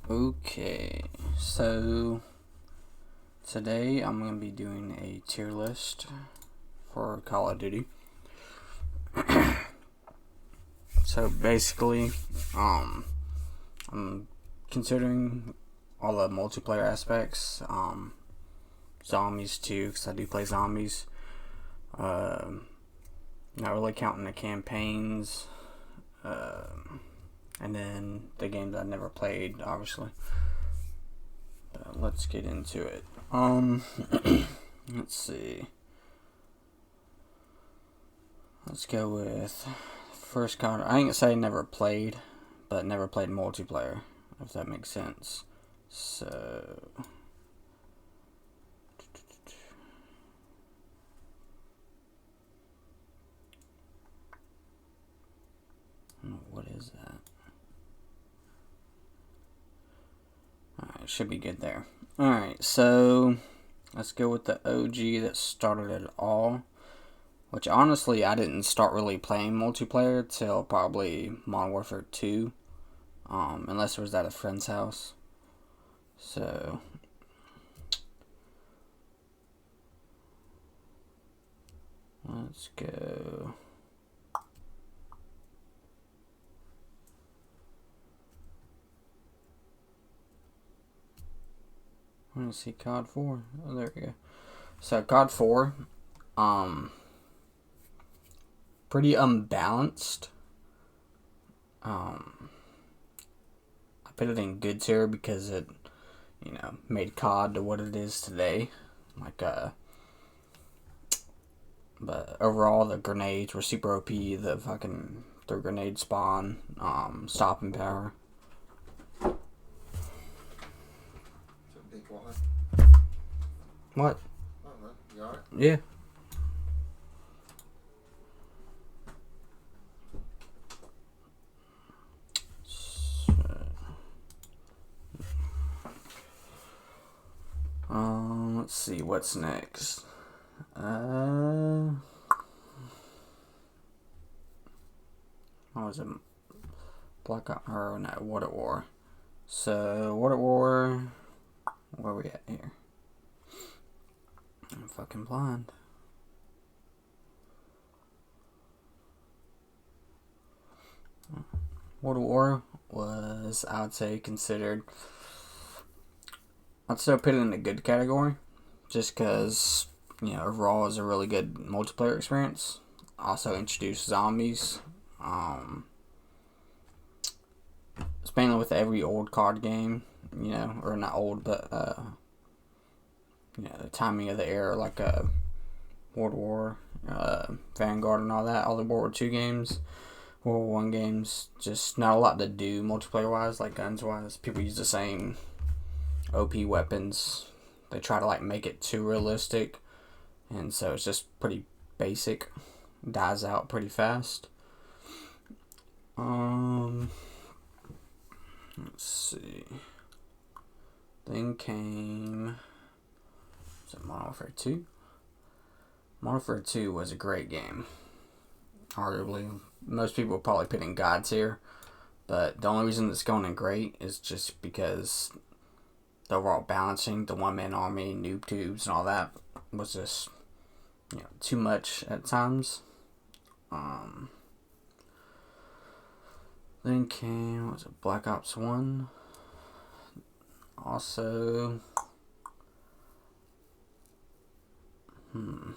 Okay, so today I'm going to be doing a tier list for Call of Duty. So basically, I'm considering all the multiplayer aspects, zombies too, because I do play zombies. Not really counting the campaigns, and then the games I never played, obviously. But let's get into it. Let's see. Let's go with first Cod. I ain't gonna say never played, but never played multiplayer, if that makes sense. So what is that? Alright, should be good there. Alright, so let's go with the OG that started it all. Which honestly, I didn't start really playing multiplayer till probably Modern Warfare 2. Unless it was at a friend's house. So let's go. I want to see COD 4. Oh, there we go. So COD 4, pretty unbalanced. I put it in good tier because it, made COD to what it is today. But overall, the grenades were super OP. The grenade spawn, stopping power. What? Oh, man. You alright? Yeah. Let's see what's next. What was it? Black Ops, or no, World at War. So World at War. Where are we at here? I'm fucking blind. World at War was, I would say, considered. I'd still put it in a good category, just because overall it was a really good multiplayer experience. Also introduced zombies. It's mainly with every old card game, or not old, but the timing of the era, like World War, Vanguard, and all that. All the World War II games, World War I games, just not a lot to do multiplayer wise, like guns wise. People use the same OP weapons. They try to make it too realistic, and so it's just pretty basic. Dies out pretty fast. Let's see. Then came, was it Modern Warfare 2? Modern Warfare 2 was a great game. Arguably, most people probably put in God tier, but the only reason it's going in great is just because the overall balancing, the one-man army, noob tubes, and all that was just too much at times. Then came, what was it, Black Ops 1. Also, to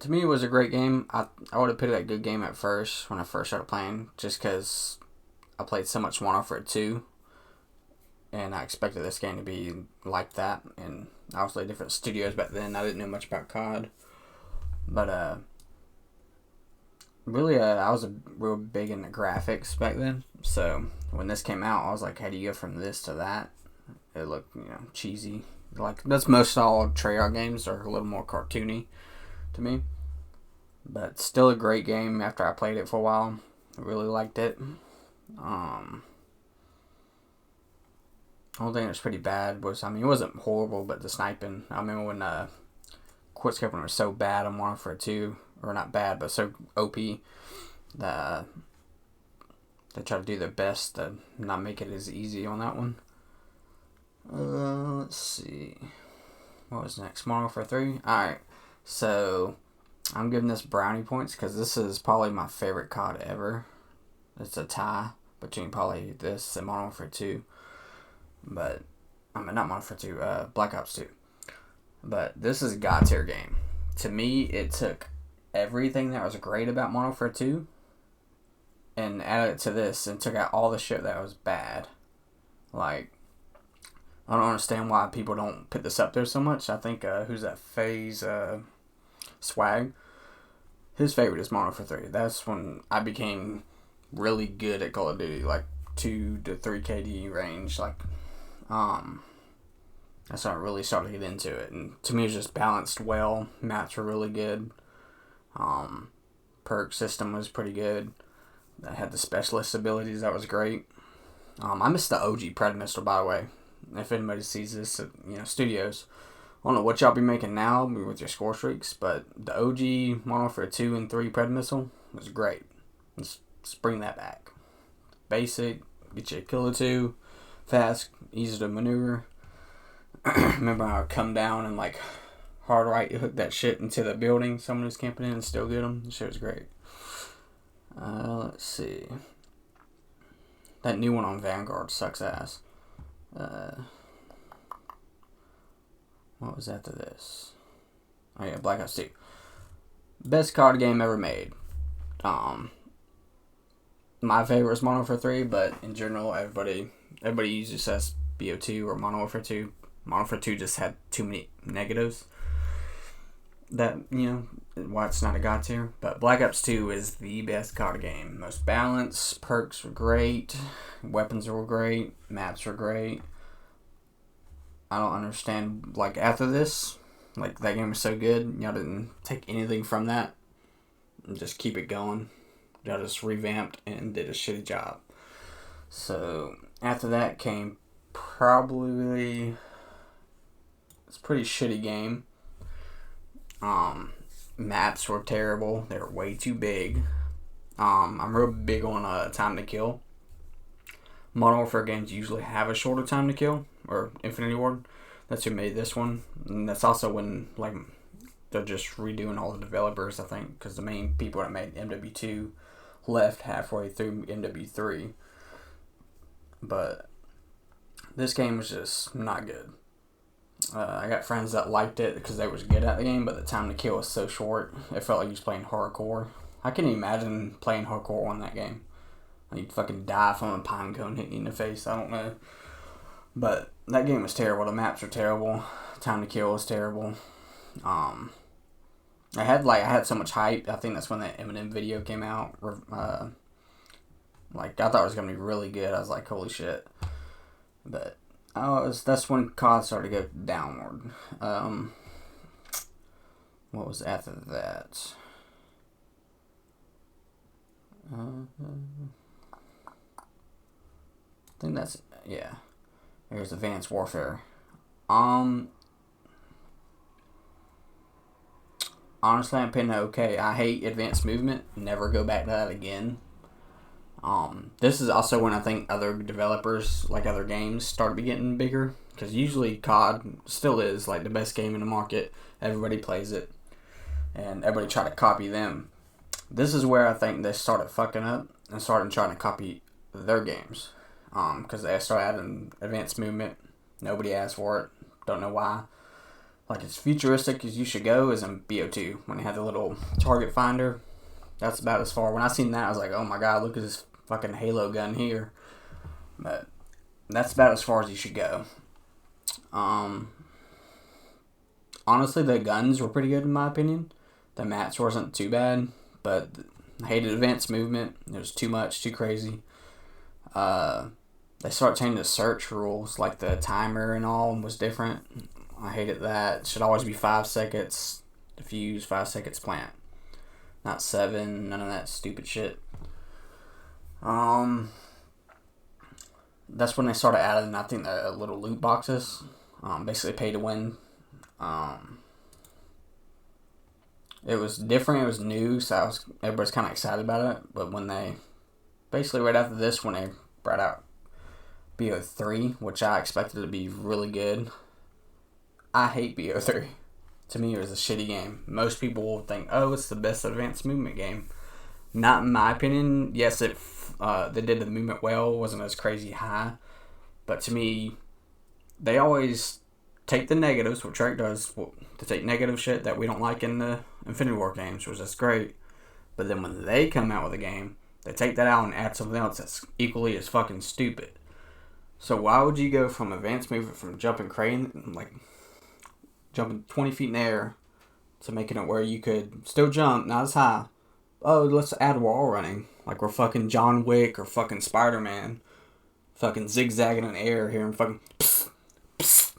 me, it was a great game. I would have put it a good game at first when I first started playing, just because I played so much Modern Warfare 2, and I expected this game to be like that. And obviously, different studios back then. I didn't know much about COD, but really, I was real big into graphics back then. So when this came out, I was like, how do you go from this to that? It looked, cheesy. Like, that's most all Treyarch games are a little more cartoony to me. But still a great game after I played it for a while. I really liked it. Only thing that was pretty bad was, it wasn't horrible, but the sniping. I remember when quickscoping was so bad on Modern Warfare 2, or not bad, but so OP, that They try to do their best to not make it as easy on that one. Let's see. What was next? Modern Warfare 3? Alright, so I'm giving this brownie points because this is probably my favorite COD ever. It's a tie between probably this and Modern Warfare 2. But, I mean, not Modern Warfare 2, Black Ops 2. But this is a God tier game. To me, it took everything that was great about Modern Warfare 2 and added it to this and took out all the shit that was bad. Like, I don't understand why people don't put this up there so much. I think, who's that? FaZe Swag. His favorite is Modern Warfare 3. That's when I became really good at Call of Duty, like 2 to 3 KD range. Like, that's when I really started to get into it. And to me, it was just balanced well. Maps were really good. Perk system was pretty good. I had the specialist abilities. That was great. I missed the OG Pred Missile, by the way. If anybody sees this, studios. I don't know what y'all be making now with your score streaks, but the OG Modern Warfare 2 and 3 Pred Missile was great. Let's bring that back. Basic, get you a kill or two, fast, easy to maneuver. Remember how I would come down and like hard right hook that shit into the building someone was camping in and still get them? That shit was great. Let's see. That new one on Vanguard sucks ass. What was after this? Oh yeah, Black Ops 2. Best card game ever made. My favorite is Modern Warfare 3, but in general, everybody usually says BO2 or Modern Warfare 2. Modern Warfare 2 just had too many negatives. That, why it's not a God tier. But Black Ops 2 is the best COD game. Most balanced, perks were great, weapons were great, maps were great. I don't understand, like, after this, like, that game was so good, y'all didn't take anything from that and just keep it going. Y'all just revamped and did a shitty job. So, after that came probably, it's a pretty shitty game. Maps were terrible. They were way too big. I'm real big on time to kill. Modern Warfare games usually have a shorter time to kill, or Infinity Ward. That's who made this one. And that's also when, like, they're just redoing all the developers, I think, because the main people that made MW2 left halfway through MW3. But this game was just not good. I got friends that liked it because they was good at the game, but the time to kill was so short. It felt like you was playing hardcore. I couldn't imagine playing hardcore on that game. You'd fucking die from a pine cone hitting you in the face. I don't know. But that game was terrible. The maps were terrible. Time to kill was terrible. I had so much hype. I think that's when that Eminem video came out. I thought it was gonna be really good. I was like, holy shit. But that's when COD started to go downward. What was after that? I think that's, yeah. There's Advanced Warfare. Honestly, I'm putting it okay. I hate advanced movement. Never go back to that again. This is also when I think other developers, like other games, started getting bigger. Because usually COD still is like the best game in the market. Everybody plays it. And everybody try to copy them. This is where I think they started fucking up and started trying to copy their games. Because they started adding advanced movement. Nobody asked for it. Don't know why. Like, as futuristic as you should go is in BO2. When they had the little target finder. That's about as far. When I seen that, I was like, oh my god, look at this fucking Halo gun here. But that's about as far as you should go. Honestly, the guns were pretty good in my opinion. The maps wasn't too bad. But I hated advanced movement. It was too much, too crazy. They started changing the search rules, like the timer and all was different. I hated that. It should always be 5 seconds defuse, 5 seconds plant. Not 7, none of that stupid shit. That's when they started adding, I think, the little loot boxes. Basically pay to win. It was different, it was new, so everybody's kind of excited about it. But when they basically right after this when they brought out BO3, which I expected to be really good. I hate BO3. To me, it was a shitty game. Most people will think, oh, it's the best advanced movement game. Not in my opinion. Yes, they did the movement well. Wasn't as crazy high. But to me, they always take the negatives, what Trek does, to take negative shit that we don't like in the Infinity War games, which is great. But then when they come out with a game, they take that out and add something else that's equally as fucking stupid. So why would you go from advanced movement, from jumping 20 feet in the air, to making it where you could still jump, not as high. Oh, let's add wall running. Like we're fucking John Wick or fucking Spider-Man. Fucking zigzagging in the air here and fucking psst, psst,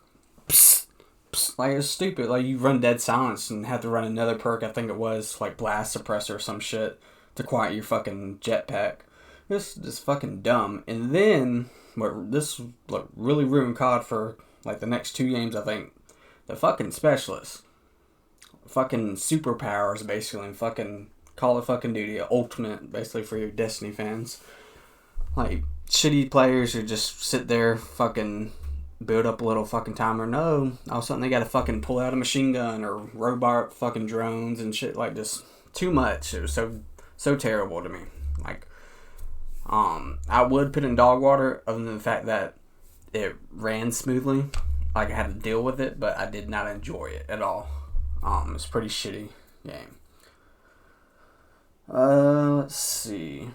psst, psst. Like it's stupid. Like you run dead silence and have to run another perk, I think it was, like blast suppressor or some shit, to quiet your fucking jetpack. This is fucking dumb. And then, this like really ruined COD for like the next 2 games, I think. The fucking specialists. Fucking superpowers, basically, and fucking Call of fucking Duty Ultimate, basically, for your Destiny fans. Like, shitty players who just sit there, fucking build up a little fucking timer. No, all of a sudden they gotta fucking pull out a machine gun or robot fucking drones and shit, like, just too much. It was so terrible to me. Like, I would put in dog water, other than the fact that it ran smoothly. Like, I had to deal with it, but I did not enjoy it at all. It's a pretty shitty game. Let's see.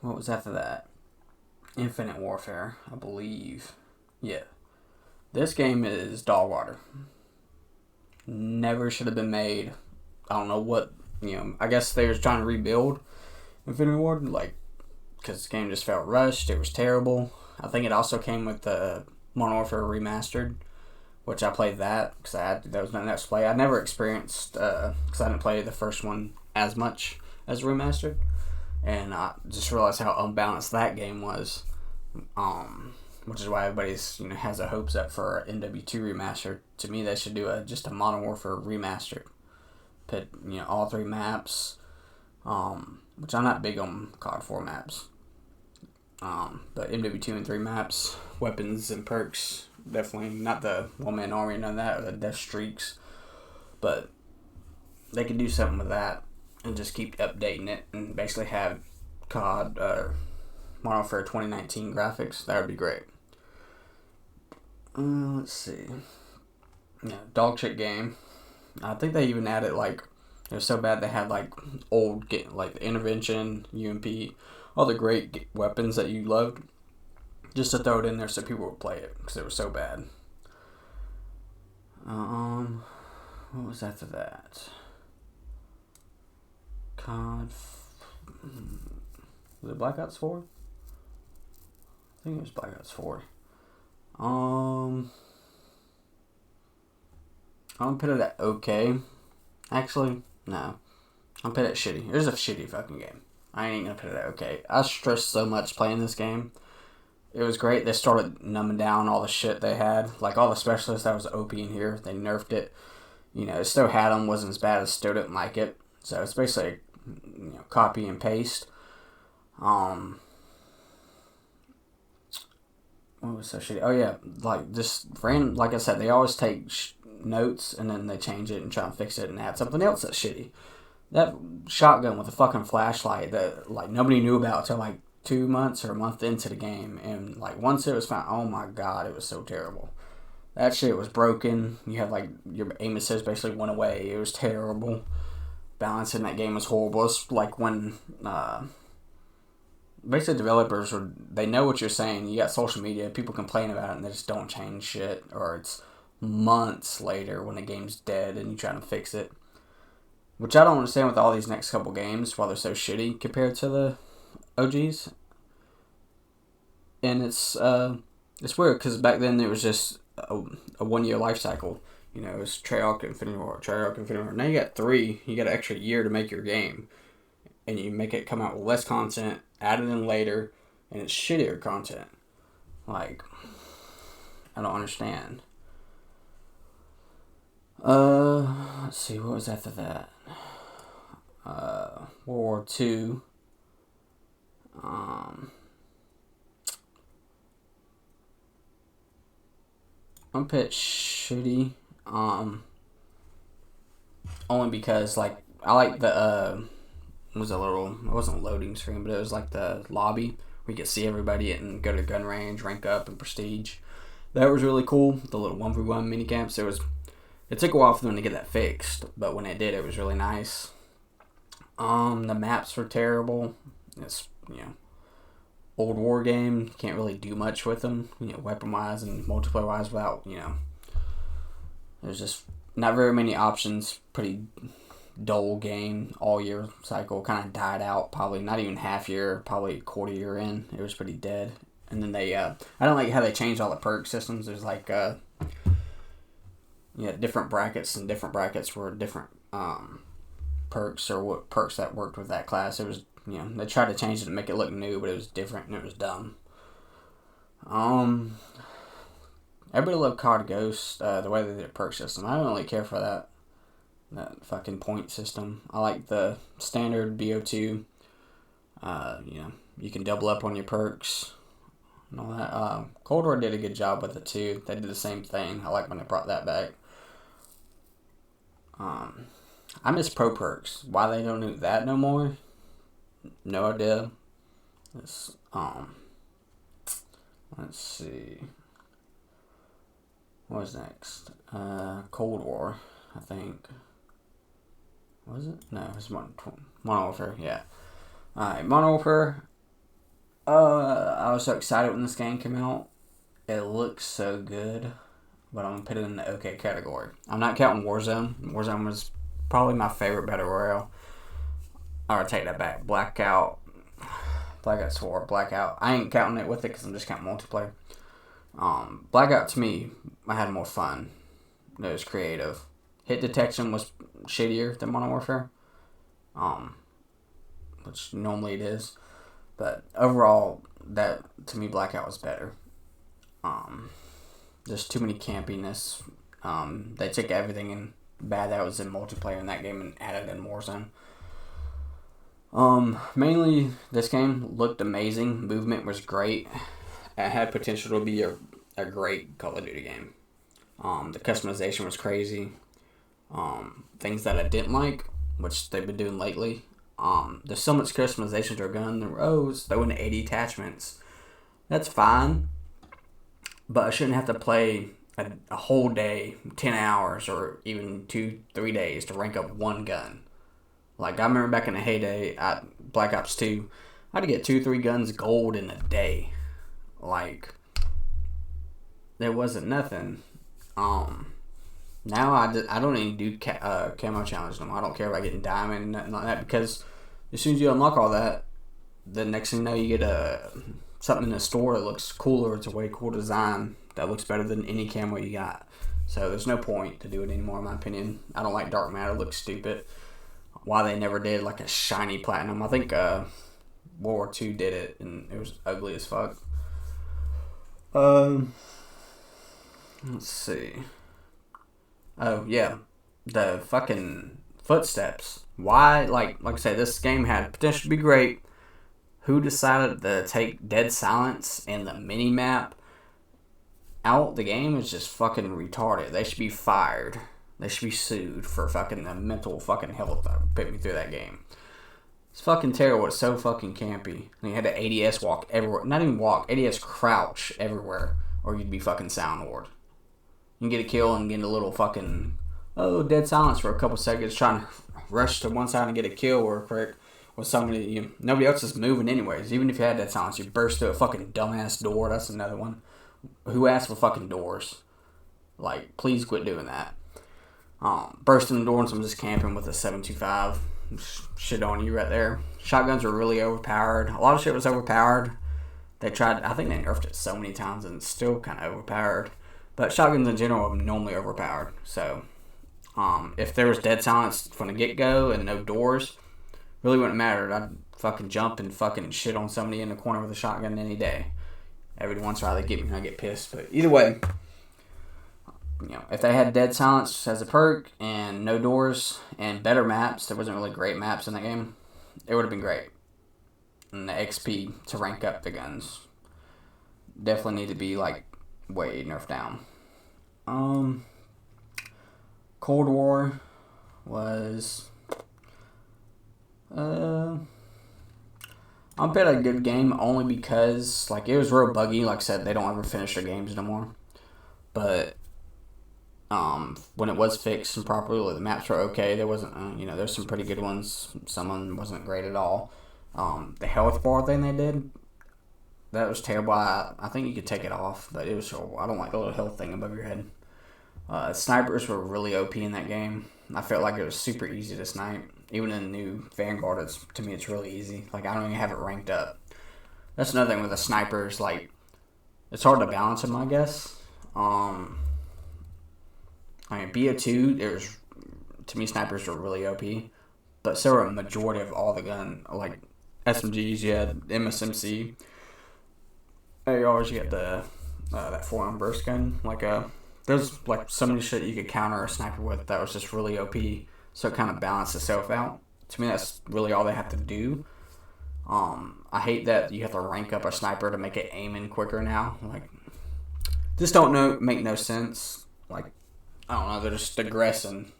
What was after that? Infinite Warfare, I believe. Yeah. This game is dog water. Never should have been made. I don't know what, I guess they were trying to rebuild Infinity War, like, because the game just felt rushed. It was terrible. I think it also came with the Modern Warfare Remastered, which I played that because there was nothing else to play. I never experienced, because I didn't play the first one as much as Remastered, and I just realized how unbalanced that game was, which is why everybody's has their hopes up for MW2 Remastered. To me, they should do just a Modern Warfare Remastered. Put all 3 maps, which I'm not big on COD 4 maps. But MW2 and 3 maps, weapons and perks, definitely not the one-man army, none of that, or the death streaks. But they could do something with that and just keep updating it and basically have COD, Modern Warfare 2019 graphics. That would be great. Let's see. Yeah, dog shit game. I think they even added, like, it was so bad they had, like, old, like, the Intervention, UMP, all the great weapons that you loved, just to throw it in there so people would play it, because it was so bad. What was after that? COD... Was it Black Ops 4? I think it was Black Ops 4. I'm gonna put it at okay. Actually, no. I'm gonna put it at shitty. It was a shitty fucking game. I ain't gonna put it at okay. I stressed so much playing this game. It was great. They started numbing down all the shit they had. Like, all the specialists that was OP in here, they nerfed it. It still had them. Wasn't as bad as still didn't like it. So it's basically, copy and paste. What was so shitty? Oh, yeah. Like, just random. Like I said, they always take notes and then they change it and try and fix it and add something else that's shitty. That shotgun with a fucking flashlight that, like, nobody knew about until, like, 2 months or a month into the game. And, like, once it was found, oh my god, it was so terrible. That shit was broken. You had, like, your aim assist basically went away. It was terrible. Balance in that game was horrible. It's like when, basically developers, they know what you're saying. You got social media, people complain about it and they just don't change shit. Or it's months later when the game's dead and you try to fix it. Which I don't understand with all these next couple games, why they're so shitty compared to the OGs. And it's weird, because back then it was just a 1 year life cycle. It was Treyarch, Infinity War, Treyarch, Infinity War. Now you got 3, you got an extra year to make your game. And you make it come out with less content, add it in later, and it's shittier content. Like, I don't understand. Let's see, what was after that? World War II. I'm pit shitty. Only because like I like the it was a little, it wasn't a loading screen, but it was like the lobby where you could see everybody and go to gun range, rank up, and prestige. That was really cool. The little 1v1 mini camps. It took a while for them to get that fixed, but when they did, it was really nice. The maps were terrible. It's old war game. Can't really do much with them, weapon wise and multiplayer wise without There's just not very many options. Pretty dull game all year cycle. Kind of died out. Probably not even half year. Probably quarter year in. It was pretty dead. And then they, I don't like how they changed all the perk systems. There's like, different brackets, and different brackets were different perks or what perks that worked with that class. It was, they tried to change it to make it look new, but it was different and it was dumb. Everybody loved COD Ghost, the way they did a perk system. I don't really care for that fucking point system. I like the standard BO2. You can double up on your perks and all that. Cold War did a good job with it too. They did the same thing. I like when they brought that back. I miss pro perks. Why they don't do that no more? No idea. Let's see. What was next? Cold War, I think. Was it? No, it was Modern Warfare, yeah. Alright, Modern Warfare. I was so excited when this game came out. It looks so good, but I'm going to put it in the okay category. I'm not counting Warzone. Warzone was probably my favorite Battle Royale. I'll take that back. Blackout 4, Blackout. I ain't counting it with it because I'm just counting multiplayer. Blackout, to me, I had more fun. It was creative. Hit detection was shittier than Modern Warfare, which normally it is. But overall, that to me, Blackout was better. Just too many campiness. They took everything and bad that was in multiplayer in that game and added in Warzone. Mainly, this game looked amazing. Movement was great. It had potential to be a great Call of Duty game. The customization was crazy. Things that I didn't like, which they've been doing lately. There's so much customization to a gun. They're throwing 80 attachments. That's fine. But I shouldn't have to play a whole day, 10 hours, or even 2-3 days to rank up one gun. Like, I remember back in the heyday at Black Ops 2, I had to get 2-3 guns gold in a day. Like, there wasn't nothing. Now I don't even do camo challenge no more. I don't care about getting diamond and nothing like that, because as soon as you unlock all that, the next thing you know, you get something in the store that looks cooler. It's a way cool design that looks better than any camo you got. So there's no point to do it anymore, in my opinion. I don't like dark matter. It looks stupid. Why they never did like a shiny platinum. I think World War II did it, and it was ugly as fuck. Let's see. Oh, yeah. The fucking footsteps. Why, like I said, this game had potential to be great. Who decided to take Dead Silence and the mini-map out the game is just fucking retarded. They should be fired. They should be sued for fucking the mental fucking health that put me through that game. It's fucking terrible. It's so fucking campy. And you had to ADS walk everywhere. Not even walk. ADS crouch everywhere. Or you'd be fucking sound ward. You can get a kill and get a little fucking dead silence for a couple seconds, trying to rush to one side and get a kill real quick with somebody. Nobody else is moving anyways. Even if you had dead silence, you burst through a fucking dumbass door. That's another one. Who asked for fucking doors? Like, please quit doing that. Bursting the door and someone just camping with a 7.25. Shit on you right there. Shotguns were really overpowered. A lot of shit was overpowered. I think they nerfed it so many times and it's still kind of overpowered. But shotguns in general are normally overpowered. So, if there was dead silence from the get-go and no doors, really wouldn't matter. I'd fucking jump and fucking shit on somebody in the corner with a shotgun any day. Every once in a while they get me and I get pissed. But either way, if they had dead silence as a perk and no doors and better maps, there wasn't really great maps in that game, it would have been great. and the XP to rank up the guns. Definitely need to be like way nerfed down. Cold War was I bet a good game only because like it was real buggy. Like I said, they don't ever finish their games no more. But when it was fixed and properly, the maps were okay. There wasn't there's some pretty good ones. Some of them wasn't great at all. The health bar thing they did, that was terrible. I think you could take it off, but it was horrible. I don't like the little health thing above your head. Snipers were really OP in that game. I felt like it was super easy to snipe. Even in the new Vanguard, to me it's really easy. Like, I don't even have it ranked up. That's another thing with the snipers. Like, it's hard to balance them, I guess. I mean, BO2, to me, snipers were really OP. But so were a majority of all the gun, like SMGs, you had MSMC. ARs, you had that forearm burst gun. There's like so many shit you could counter a sniper with that was just really OP. So it kind of balanced itself out. To me, that's really all they have to do. I hate that you have to rank up a sniper to make it aiming quicker now. Like, this don't make no sense. Like, I don't know, they're just aggressing.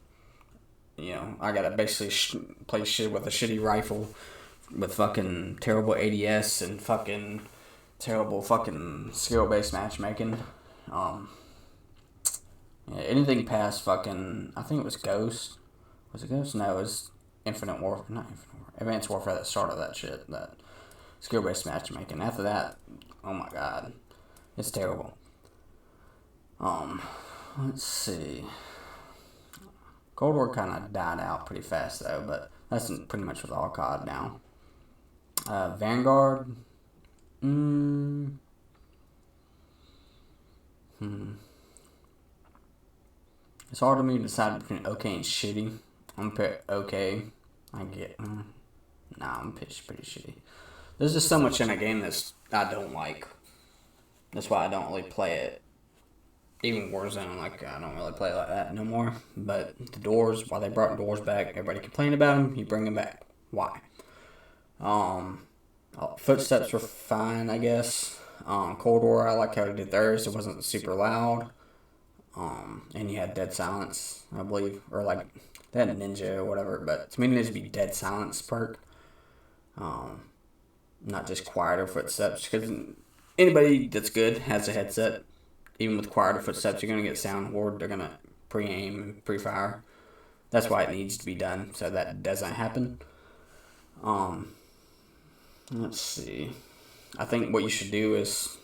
I gotta basically play shit with a shitty rifle with fucking terrible ADS and fucking terrible fucking skill-based matchmaking. Anything past fucking, I think it was Ghost. Was it Ghost? No, it was Infinite Warfare. Not Infinite Warfare. Advanced Warfare that started that shit. That skill-based matchmaking. After that, oh my god. It's terrible. Let's see. Cold War kind of died out pretty fast, though, but that's pretty much with all COD now. Vanguard. It's hard to me to decide between okay and shitty. I'm pretty okay. I'm pretty shitty. There's just so much in a game that I don't like. That's why I don't really play it. Even Warzone, I don't really play like that no more. But the doors, why they brought doors back, everybody complained about them. You bring them back. Why? Footsteps were fine, I guess. Cold War, I like how they did theirs. It wasn't super loud. And you had dead silence, I believe, or like they had a ninja or whatever. But to me, it needs to be dead silence perk, not just quieter footsteps. Because anybody that's good has a headset. Even with quieter footsteps, you're gonna get sound horde. They're gonna pre-aim and pre-fire. That's why it needs to be done so that doesn't happen. Let's see. I think what you should do is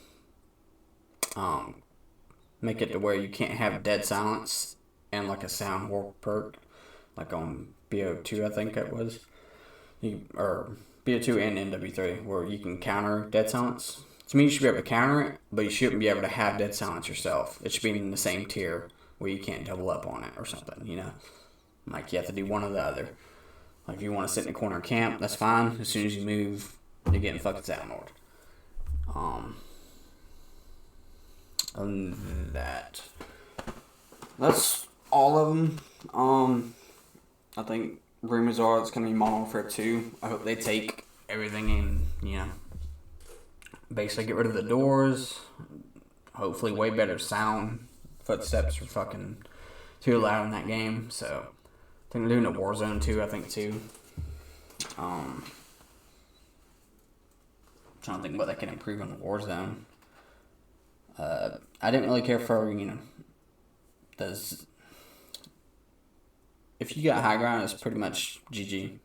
make it to where you can't have dead silence and like a sound horde perk, like on BO2, I think it was, or BO2 and MW3, where you can counter dead silence. To me, you should be able to counter it, but you shouldn't be able to have dead silence yourself. It should be in the same tier where you can't double up on it or something, Like, you have to do one or the other. Like, if you want to sit in the corner and camp, that's fine. As soon as you move, you're getting fucking sound horde. Other than that, that's all of them. I think rumors are it's going to be Modern Warfare 2. I hope they take everything and, basically get rid of the doors. Hopefully way better sound. Footsteps are fucking too loud in that game. So I think they're doing a Warzone 2, I think, too. Trying to think what they can improve on the Warzone. I didn't really care for, if you got high ground, it's pretty much GG.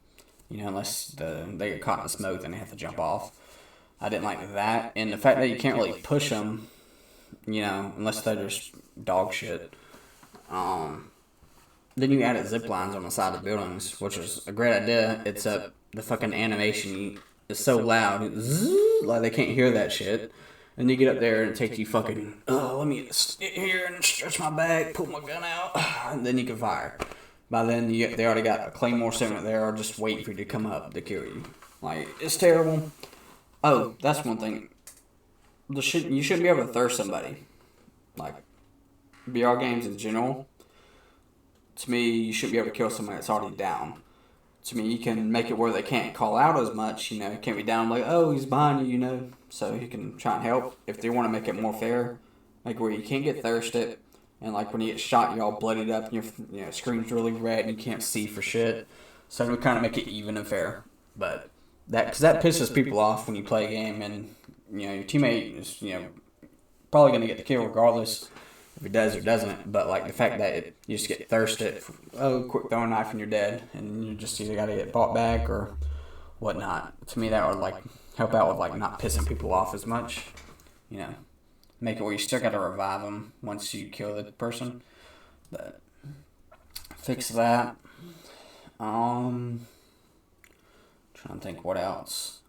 Unless they get caught in the smoke, then they have to jump off. I didn't like that. And the fact that you can't really push them, unless they're just dog shit. Then you added zip lines on the side of buildings, which is a great idea, except the fucking animation is so loud. Like, they can't hear that shit. And you get up there and it takes you fucking, let me sit here and stretch my back, pull my gun out, and then you can fire. By then, they already got a Claymore center there, just waiting for you to come up to kill you. Like, it's terrible. Oh, that's one thing. You shouldn't be able to thirst somebody. Like, BR games in general, to me, you shouldn't be able to kill somebody that's already down. to me, you can make it where they can't call out as much. You know, it can't be down like, oh, he's behind you. You know, so you can try and help if they want to make it more fair, like where you can't get thirsted, and like when you get shot, you're all bloodied up, and your screen's really red, and you can't see for shit. So we kind of make it even and fair, but because that pisses people off when you play a game and your teammate is probably gonna get the kill regardless if he does or doesn't. But like the fact that you just get thirsted, quick throw a knife and you're dead, and you just either gotta get bought back or whatnot. To me, that would like help out with like not pissing people off as much. Make it where you still gotta revive them once you kill the person. But fix that. Trying to think what else.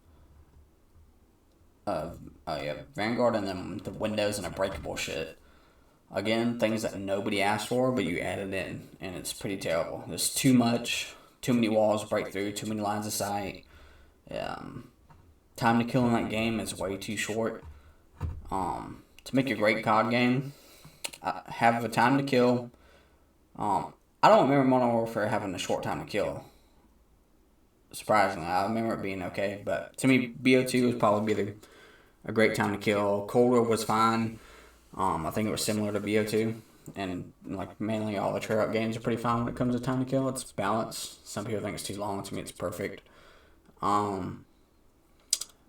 Vanguard and then the windows and unbreakable shit. Again, things that nobody asked for, but you added in, and it's pretty terrible. There's too many walls to break through, too many lines of sight. Time to kill in that game is way too short. To make a great COD game, have a time to kill. I don't remember Modern Warfare having a short time to kill. Surprisingly, I remember it being okay, but to me, BO2 was probably a great time to kill. Cold War was fine. I think it was similar to BO2, and like mainly all the trade-up games are pretty fine when it comes to time to kill. It's balanced. Some people think it's too long. To me, it's perfect.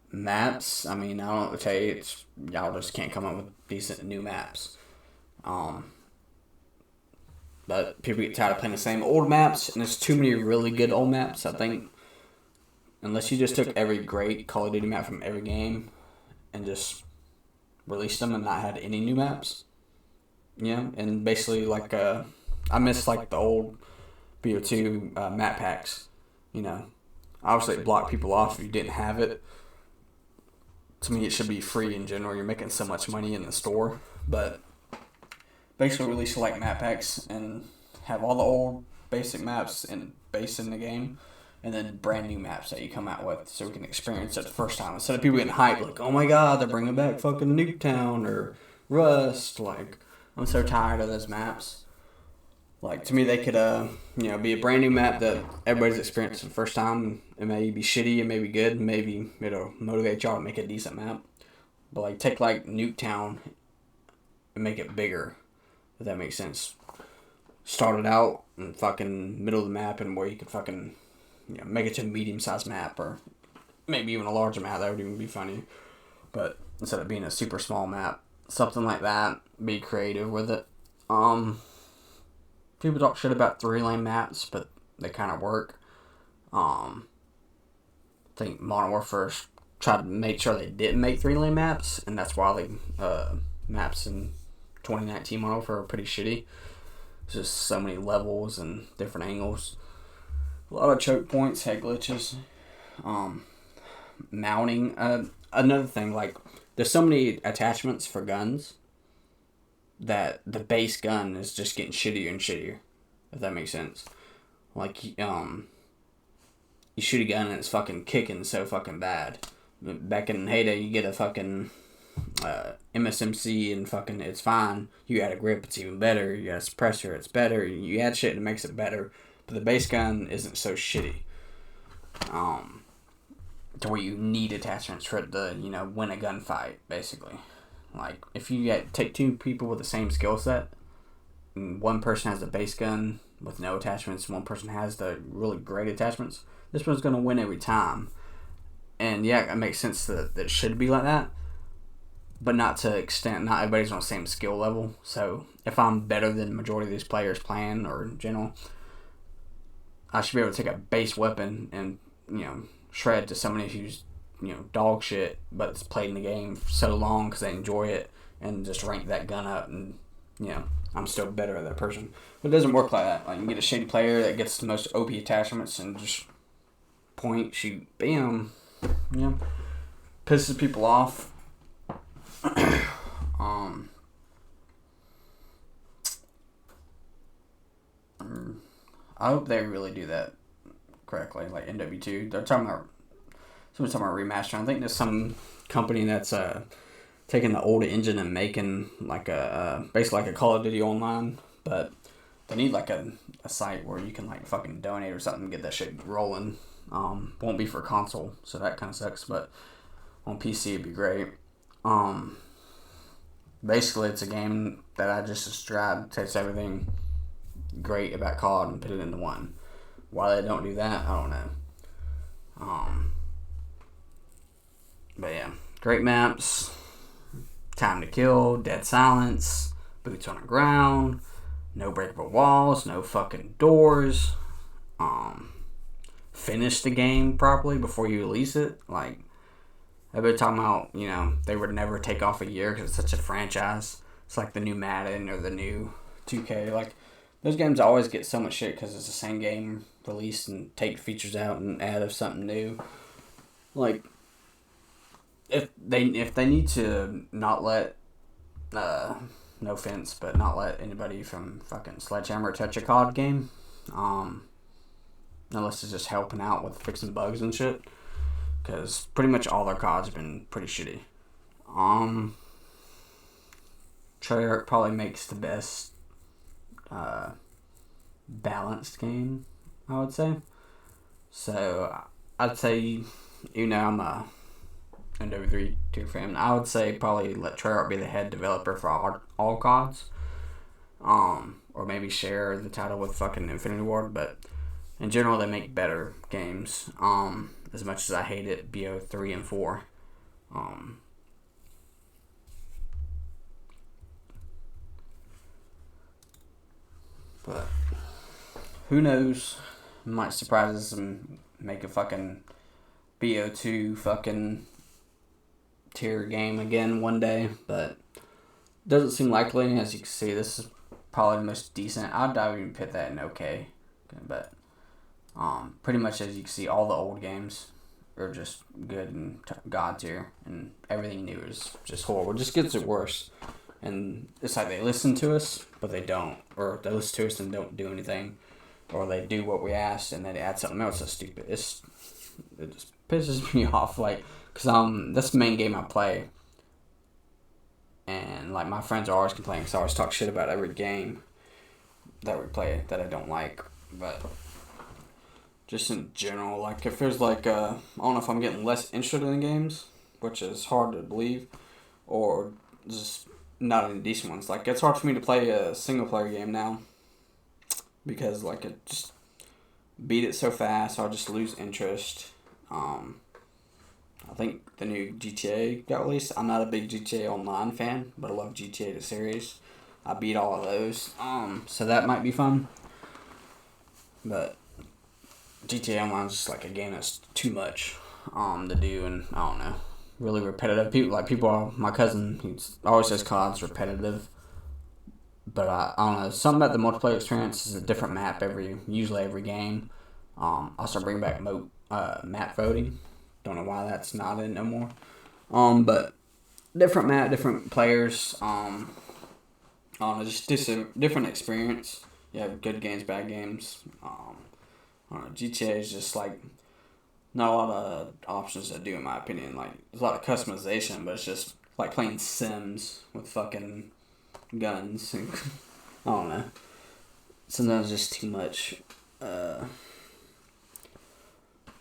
Maps. I mean, I don't know what to tell you. Y'all just can't come up with decent new maps. But people get tired of playing the same old maps, and there's too many really good old maps. I think unless you just took every great Call of Duty map from every game and just released them and not had any new maps. And basically like I miss like the old BO2 map packs. Obviously it blocked people off if you didn't have it. To me, it should be free in general. You're making so much money in the store, but basically release like map packs and have all the old basic maps in the game, and then brand new maps that you come out with so we can experience it the first time. Instead of people getting hyped like, oh my god, they're bringing back fucking Nuketown or Rust. Like, I'm so tired of those maps. Like, to me, they could be a brand new map that everybody's experienced for the first time. It may be shitty, it may be good, maybe it'll motivate y'all to make a decent map. But like, take like Nuketown and make it bigger, if that makes sense. Start it out in fucking middle of the map and where you could fucking make it to a medium-sized map, or maybe even a larger map. That would even be funny. But instead of being a super small map, something like that. Be creative with it. People talk shit about 3-lane maps, but they kind of work. I think Modern Warfare tried to make sure they didn't make 3-lane maps, and that's why the maps in 2019 Modern Warfare are pretty shitty. There's just so many levels and different angles. A lot of choke points, head glitches. Mounting. Another thing, like, there's so many attachments for guns that the base gun is just getting shittier and shittier, if that makes sense. Like, you shoot a gun and it's fucking kicking so fucking bad. Back in heyday, you get a fucking MSMC and fucking it's fine. You add a grip, it's even better. You add a suppressor, it's better. You add shit, it makes it better. But the base gun isn't so shitty. To where you need attachments for it to, win a gunfight, basically. Like, if you take two people with the same skill set, and one person has the base gun with no attachments, one person has the really great attachments, this one's going to win every time. And yeah, it makes sense that it should be like that, but not to extent, not everybody's on the same skill level. So if I'm better than the majority of these players playing, or in general, I should be able to take a base weapon and, shred to somebody who's dog shit, but it's played in the game for so long because they enjoy it, and just rank that gun up, and I'm still better at that person. But it doesn't work like that. Like, you get a shitty player that gets the most OP attachments and just point, shoot, bam, pisses people off. I hope they really do that correctly, like NW2. They're talking about remastering. I think there's some company that's taking the old engine and making like basically like a Call of Duty Online, but they need like a site where you can like fucking donate or something to get that shit rolling. Won't be for console, so that kind of sucks, but on PC it'd be great. Basically it's a game that I just described, takes everything great about COD and put it into one. Why they don't do that, I don't know. But yeah, great maps, time to kill, dead silence, boots on the ground, no breakable walls, no fucking doors. Finish the game properly before you release it. Like, everybody talking about, you know, they would never take off a year because it's such a franchise. It's like the new Madden or the new 2K. Like, those games always get so much shit because it's the same game released and take features out and add something new. Like, if they need to not let, no offense, but not let anybody from fucking Sledgehammer touch a COD game, unless it's just helping out with fixing bugs and shit, because pretty much all their CODs have been pretty shitty. Treyarch probably makes the best balanced game, I would say. So I'd say, you know, I'm a NW3 tier fan. I would say probably let Treyarch be the head developer for all CODs. Or maybe share the title with fucking Infinity Ward, but in general they make better games. As much as I hate it, BO3 and 4. But who knows? Might surprise us and make a fucking BO2 fucking tier game again one day, but doesn't seem likely. As you can see, this is probably the most decent. I'd even put that in okay, but pretty much as you can see, all the old games are just good and God tier, and everything new is just horrible. It just gets it worse, and it's like they listen to us, but they don't, or they listen to us and don't do anything, or they do what we asked and then they add something else that's stupid. It just pisses me off, like, because that's the main game I play, and like my friends are always complaining because I always talk shit about every game that we play that I don't like. But just in general, like, if there's like I don't know if I'm getting less interested in games, which is hard to believe, or just not any decent ones. Like, it's hard for me to play a single player game now because like it just beat it so fast, I'll just lose interest. I think the new GTA got released. I'm not a big GTA Online fan, but I love GTA the series. I beat all of those. So that might be fun. But GTA Online is just like a game that's too much to do, and I don't know, really repetitive. My cousin, he always says COD's repetitive. But I don't know, something about the multiplayer experience is a different map usually every game. Also bring back map voting. Don't know why that's not in no more. But different map, different players. I don't know, just a different experience. You have good games, bad games. I don't know, GTA is just like not a lot of options to do, in my opinion. Like, there's a lot of customization, but it's just like playing Sims with fucking guns. I don't know. Sometimes it's just too much.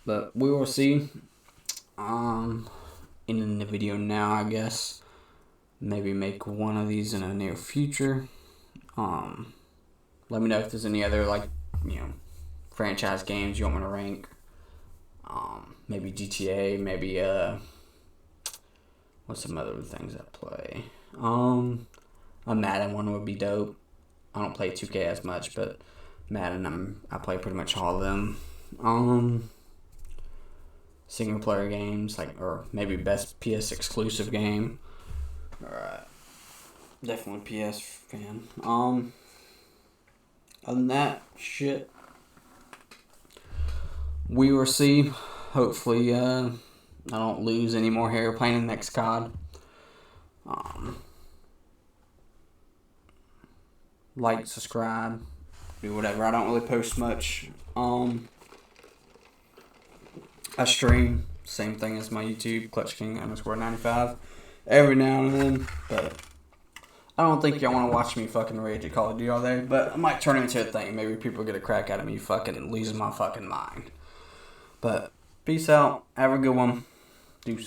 But we will see. In the video now, I guess. Maybe make one of these in the near future. Let me know if there's any other, like, you know, franchise games you want me to rank. Maybe GTA, maybe what's some other things I play? A Madden one would be dope. I don't play 2K as much, but Madden I play pretty much all of them. Single player games, like, or maybe best PS exclusive game. Alright. Definitely PS fan. Other than that, shit. We will see. Hopefully, I don't lose any more hair playing the next COD. Like, subscribe, do whatever. I don't really post much. I stream, same thing as my YouTube, Clutch King _95, every now and then, but I don't think y'all want to watch me fucking rage at Call of Duty all day, but I might turn it into a thing. Maybe people get a crack out of me fucking losing my fucking mind. But peace out. Have a good one. Deuces.